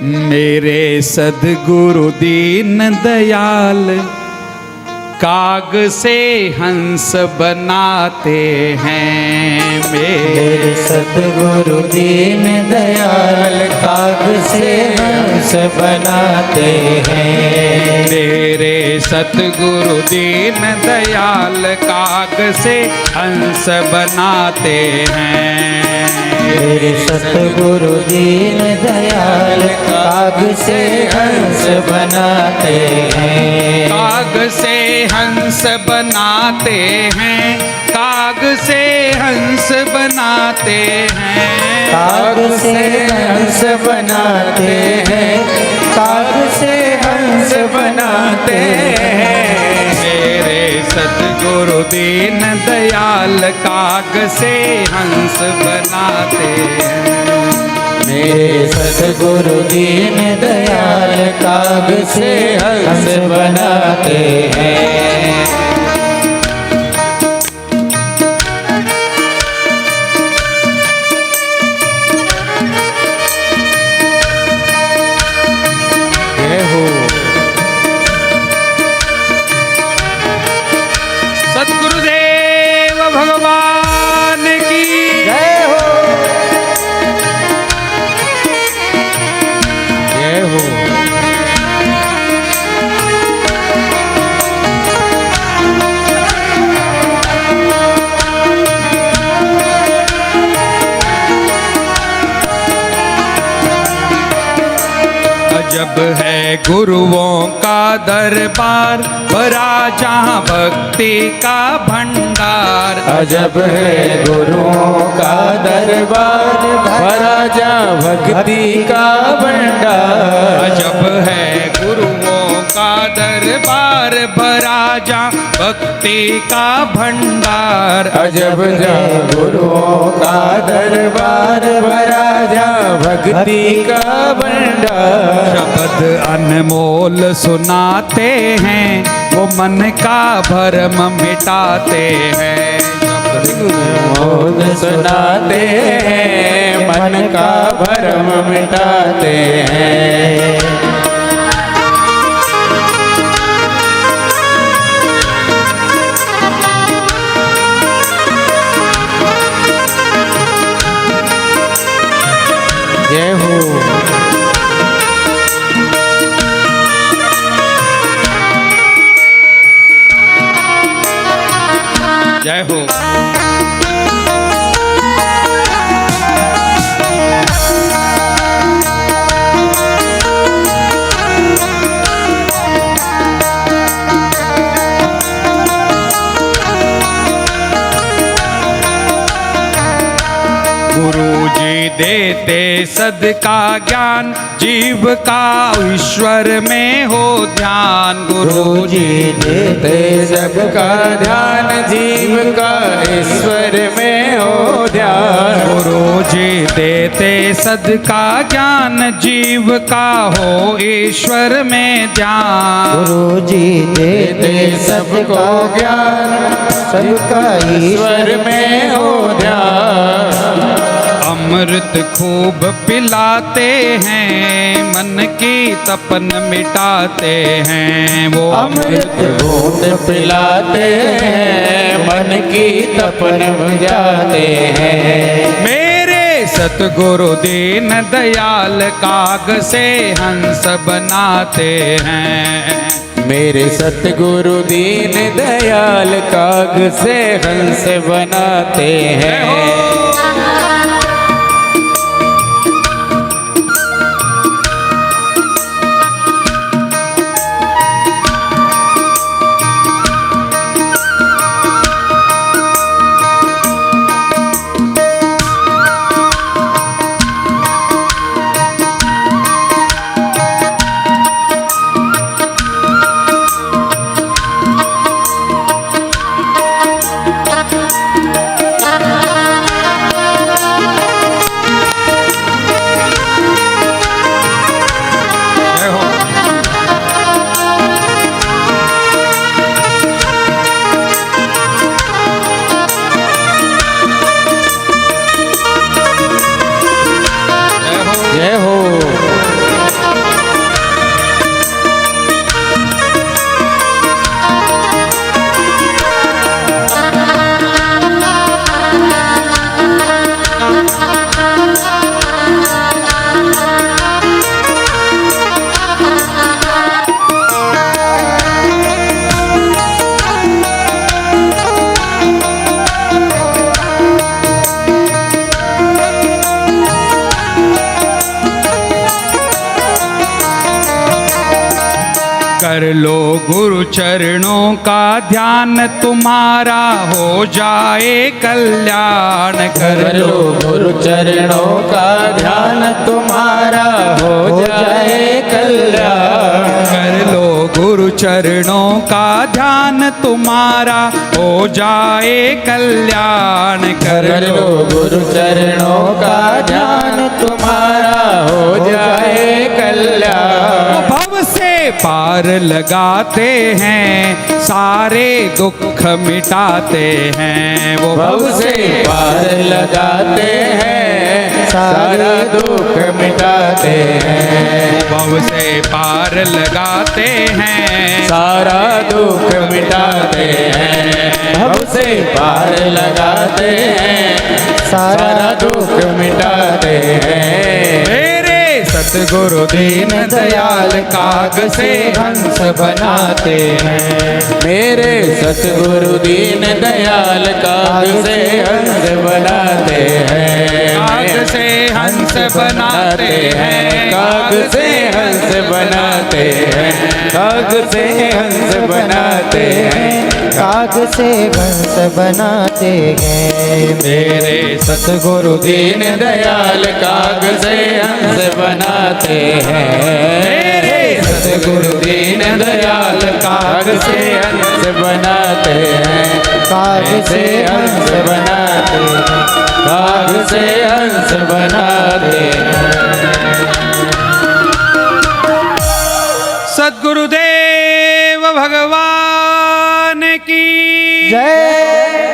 मेरे सद्गुरु दीन दयाल काग से हंस बनाते हैं। मेरे सद्गुरु दीन दयाल काग से हंस बनाते हैं। मेरे सद्गुरु दीन दयाल काग से हंस बनाते हैं। मेरे सद्गुरु दीन दयाल काग से हंस बनाते हैं। काग से हंस बनाते हैं। काग से हंस बनाते हैं। काग से हंस बनाते हैं। काग से हंस बनाते हैं। मेरे सद्गुरु दीन दयाल काग से हंस बनाते हैं। मेरे सद्गुरु दीन दयाल काग से हंस बनाते हैं। जय हो सद्गुरुदेव भगवान की जय हो जय हो। अजब है गुरुओं का दरबार भरा जहाँ भक्ति का भंडार। अजब है गुरुओं का दरबार भरा जा भक्ति का भंडार। अजब है गुरुओं का दरबार भरा जा भक्ति का भंडार। अजब जा गुरुओं का दरबार भरा जा भक्ति का भंडार। शब्द अनमोल सुनाते हैं वो मन का भरम मिटाते हैं। शब्द सुनाते हैं मन का भरम मिटाते हैं। जय हो जय हो। गुरु जी देते सदका ज्ञान जीव का ईश्वर में हो ध्यान। गुरु जी देते सबका ध्यान जीव का ईश्वर में हो ध्यान। गुरु जी देते सदका ज्ञान जीव का हो ईश्वर में ध्यान। गुरु जी देते सबको ज्ञान सबका ईश्वर में हो ध्यान। अमृत खूब पिलाते हैं मन की तपन मिटाते हैं। वो अमृत बूंद पिलाते हैं मन की तपन बुझाते हैं। मेरे सतगुरु दीन दयाल काग से हंस बनाते हैं। मेरे सतगुरु दीन दयाल काग से हंस बनाते हैं। कर लो गुरु चरणों का ध्यान, तुम्हारा हो जाए कल्याण। कर लो गुरु चरणों का ध्यान, तुम्हारा हो जाए कल्याण। कर लो गुरु चरणों का ध्यान, तुम्हारा हो जाए कल्याण। कर लो गुरु चरणों का ध्यान, तुम्हारा हो जाए कल्याण। भव से पार लगाते हैं, सारे दुख मिटाते हैं। वो भव से पार लगाते हैं, सारा दुख मिटाते हैं। भव से पार लगाते हैं, सारा दुख मिटाते हैं। भव से पार लगाते हैं, सारा दुख मिटाते हैं। मेरे सतगुरु दीन दयाल काग से हंस बनाते हैं। मेरे सतगुरु दीन दयाल काग से हंस बनाते हैं। काग से हंस बनाते हैं, काग से हंस बनाते हैं। काग से हंस बनाते हैं। काग से हंस बनाते हैं। मेरे सतगुरु दीन दयाल काग से हंस बनाते हैं। मेरे सतगुरु दीन दयाल काग से हंस बनाते हैं। काग से हंस बनाते हैं। काग से हंस बनाते हैं। सद्गुरुदेव भगवान की जय।